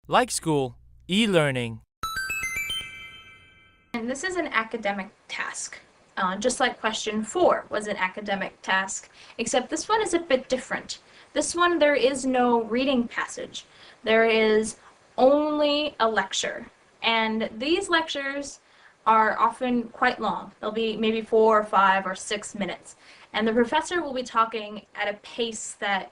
Like school, e-learning. And this is an academic task. Just like question 4 was an academic task, except this one is a bit different. This one, there is no reading passage. There is only a lecture. And these lectures are often quite long. They'll be maybe 4 or 5 or 6 minutes. And the professor will be talking at a pace that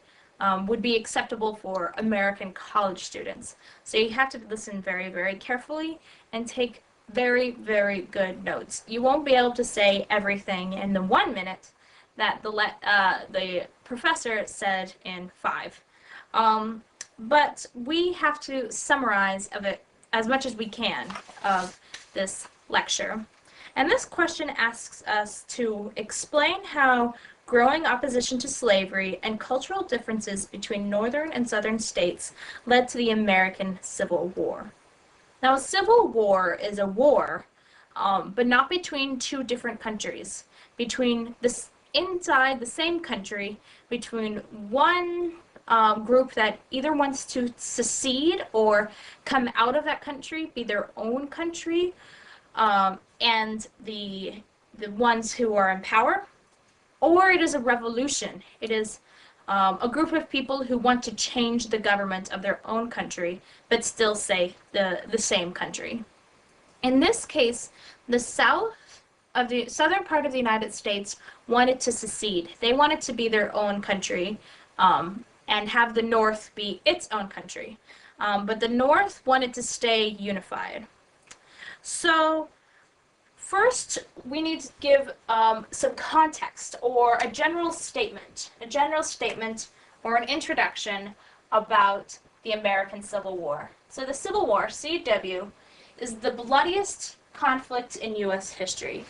would be acceptable for American college students. So you have to listen very, very carefully and take very, very good notes. You won't be able to say everything in the 1 minute that the professor said in 5. But we have to summarize of it as much as we can of this lecture. And this question asks us to explain how growing opposition to slavery and cultural differences between northern and southern states led to the American Civil War. Now, a civil war is a war, but not between two different countries. Inside the same country, between one group that either wants to secede or come out of that country, be their own country, and the ones who are in power, or it is a revolution. It is a group of people who want to change the government of their own country, but still say the same country. In this case, the southern part of the United States wanted to secede. They wanted to be their own country and have the North be its own country. But the North wanted to stay unified. So first, we need to give some context or a general statement or an introduction about the American Civil War. So the Civil War, CW, is the bloodiest conflict in U.S. history.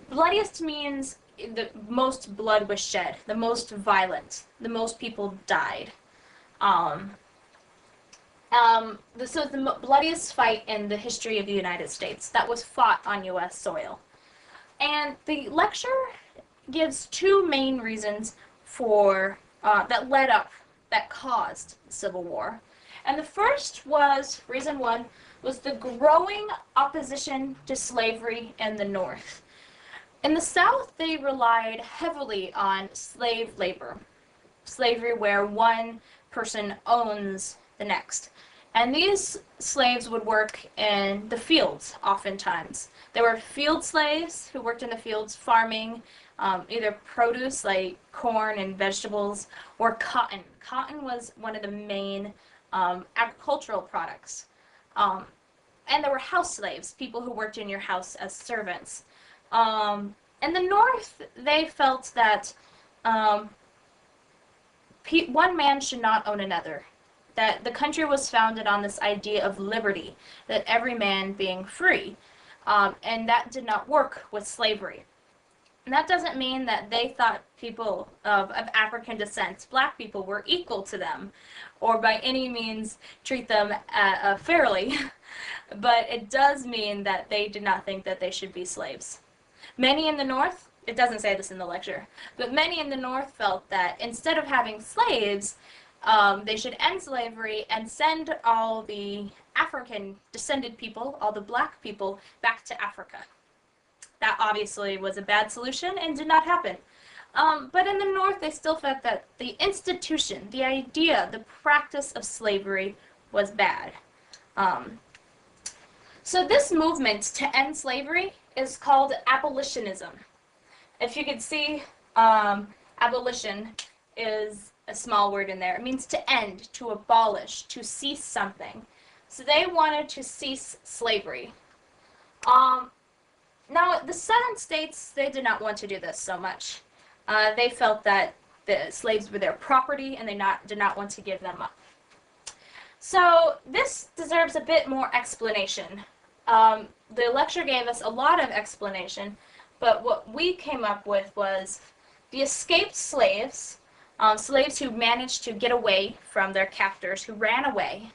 Bloodiest means the most blood was shed, the most violent, the most people died. This was the bloodiest fight in the history of the United States that was fought on U.S. soil. And the lecture gives two main reasons for that caused the Civil War. And the first was, reason 1, was the growing opposition to slavery in the North. In the South, they relied heavily on slave labor, slavery where one person owns the next. And these slaves would work in the fields, oftentimes. There were field slaves who worked in the fields farming either produce like corn and vegetables or cotton. Cotton was one of the main agricultural products. And there were house slaves, people who worked in your house as servants. In the North, they felt that one man should not own another. That the country was founded on this idea of liberty, that every man being free, and that did not work with slavery. And that doesn't mean that they thought people of African descent, black people, were equal to them, or by any means treat them fairly, but it does mean that they did not think that they should be slaves. Many in the North, it doesn't say this in the lecture, but many in the North felt that instead of having slaves, they should end slavery and send all the African descended people, all the black people, back to Africa. That obviously was a bad solution and did not happen. But in the North, they still felt that the institution, the idea, the practice of slavery was bad. So this movement to end slavery is called abolitionism. If you could see, abolition is a small word in there. It means to end, to abolish, to cease something. So they wanted to cease slavery. Now, the southern states, they did not want to do this so much. They felt that the slaves were their property and they did not want to give them up. So this deserves a bit more explanation. The lecture gave us a lot of explanation, but what we came up with was the escaped slaves, slaves who managed to get away from their captors, who ran away,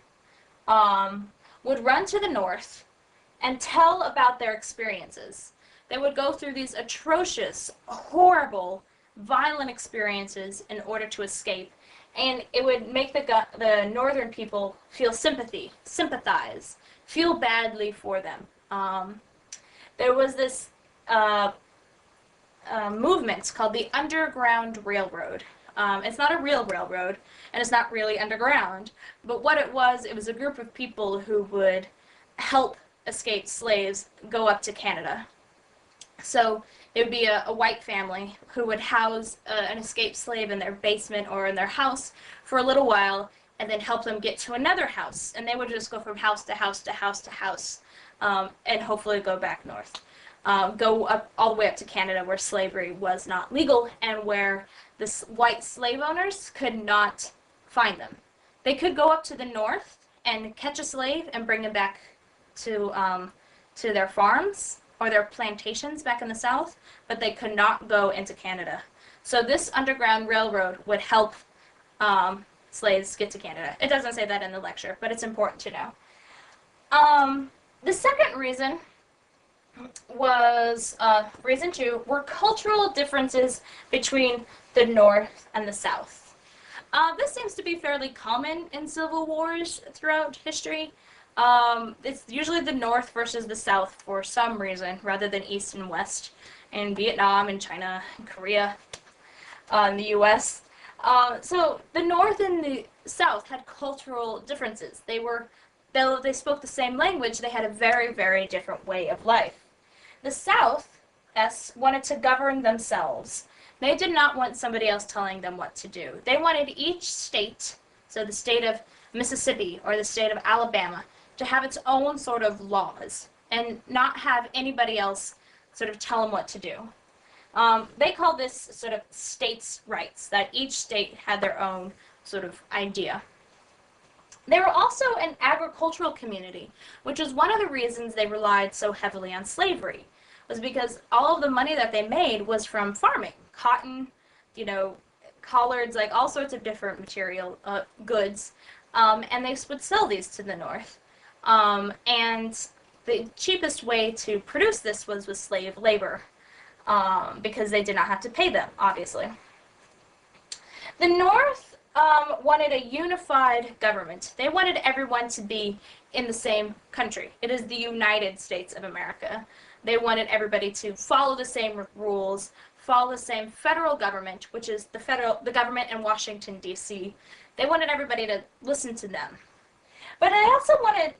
would run to the North and tell about their experiences. They would go through these atrocious, horrible, violent experiences in order to escape, and it would make the northern people feel sympathize, feel badly for them. There was this movement called the Underground Railroad. It's not a real railroad, and it's not really underground, but what it was a group of people who would help escaped slaves go up to Canada. So it would be a white family who would house an escaped slave in their basement or in their house for a little while, and then help them get to another house. And they would just go from house to house to house to house, and hopefully go back north. Go up all the way up to Canada, where slavery was not legal and where the white slave owners could not find them. They could go up to the north and catch a slave and bring him back to their farms or their plantations back in the south, but they could not go into Canada. So this Underground Railroad would help slaves get to Canada. It doesn't say that in the lecture, but it's important to know. The second reason was, reason 2, were cultural differences between the North and the South. This seems to be fairly common in civil wars throughout history. It's usually the North versus the South for some reason, rather than East and West, in Vietnam and China and Korea, in the US. So the North and the South had cultural differences. Though they spoke the same language, they had a very, very different way of life. The South wanted to govern themselves. They did not want somebody else telling them what to do. They wanted each state, so the state of Mississippi or the state of Alabama, to have its own sort of laws and not have anybody else sort of tell them what to do. They call this sort of states' rights, that each state had their own sort of idea. They were also an agricultural community, which is one of the reasons they relied so heavily on slavery, was because all of the money that they made was from farming, cotton, collards, like all sorts of different material goods, and they would sell these to the North. And the cheapest way to produce this was with slave labor, because they did not have to pay them, obviously. The North wanted a unified government. They wanted everyone to be in the same country. It is the United States of America. They wanted everybody to follow the same rules, follow the same federal government, which is the government in Washington, D.C. They wanted everybody to listen to them. But they also wanted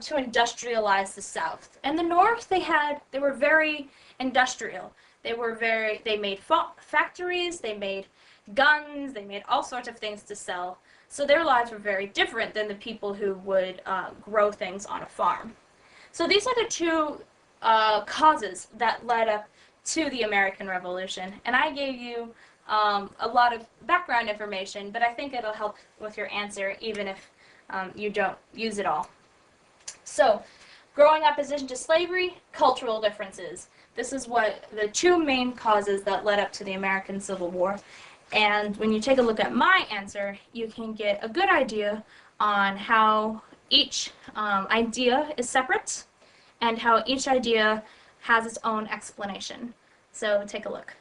to industrialize the South. And the North, they were very industrial. They made factories, they made guns, they made all sorts of things to sell. So their lives were very different than the people who would grow things on a farm. So these are the two causes that led up to the American Revolution. And I gave you a lot of background information, but I think it'll help with your answer even if you don't use it all. So, growing opposition to slavery, cultural differences. This is what the two main causes that led up to the American Civil War. And when you take a look at my answer, you can get a good idea on how each idea is separate and how each idea has its own explanation. So take a look.